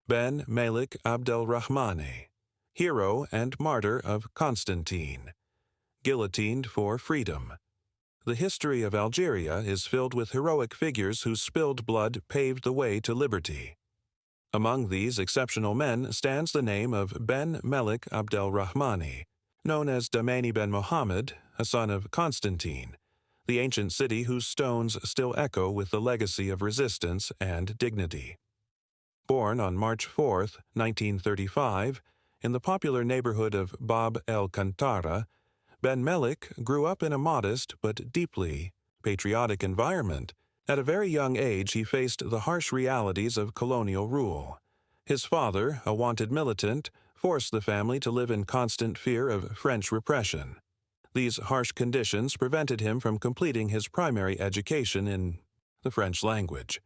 Ben Melik Abdelrahmane, hero and martyr of Constantine, guillotined for freedom. The history of Algeria is filled with heroic figures whose spilled blood paved the way to liberty. Among these exceptional men stands the name of Ben Melik Abdelrahmane, known as Dahmane Ben Mohamed, a son of Constantine, the ancient city whose stones still echo with the legacy of resistance and dignity. Born on March 4, 1935, in the popular neighborhood of Bab El Kantara, Ben Melik grew up in a modest but deeply patriotic environment. At a very young age, he faced the harsh realities of colonial rule. His father, a wanted militant, forced the family to live in constant fear of French repression. These harsh conditions prevented him from completing his primary education in the French language.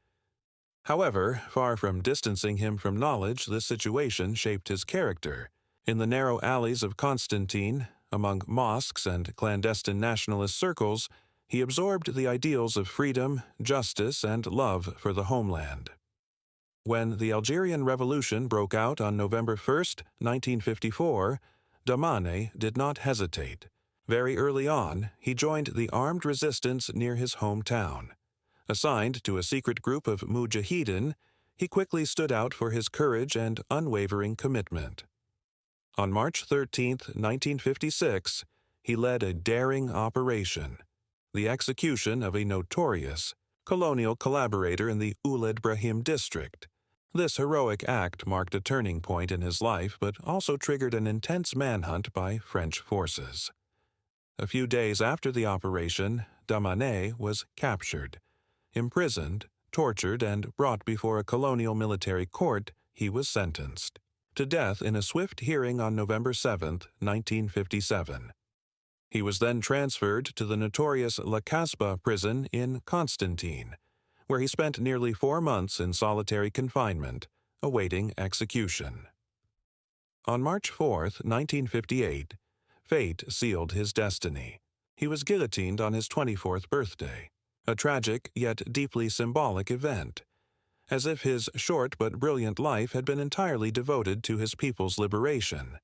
However, far from distancing him from knowledge, this situation shaped his character. In the narrow alleys of Constantine, among mosques and clandestine nationalist circles, he absorbed the ideals of freedom, justice, and love for the homeland. When the Algerian Revolution broke out on November 1, 1954, Dahmane did not hesitate. Very early on, he joined the armed resistance near his hometown. Assigned to a secret group of mujahideen, he quickly stood out for his courage and unwavering commitment. On March 13, 1956, he led a daring operation, the execution of a notorious colonial collaborator in the Ouled Brahim district. This heroic act marked a turning point in his life, but also triggered an intense manhunt by French forces. A few days after the operation, Dahmane was captured. Imprisoned, tortured, and brought before a colonial military court, he was sentenced to death in a swift hearing on November 7, 1957. He was then transferred to the notorious La Casbah prison in Constantine, where he spent nearly 4 months in solitary confinement, awaiting execution. On March 4, 1958, fate sealed his destiny. He was guillotined on his 24th birthday, a tragic yet deeply symbolic event, as if his short but brilliant life had been entirely devoted to his people's liberation.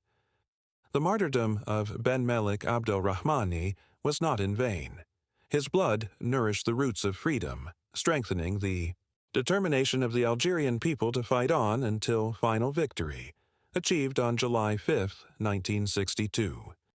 The martyrdom of Ben Melik Abdelrahmane was not in vain. His blood nourished the roots of freedom, strengthening the determination of the Algerian people to fight on until final victory, achieved on July 5, 1962.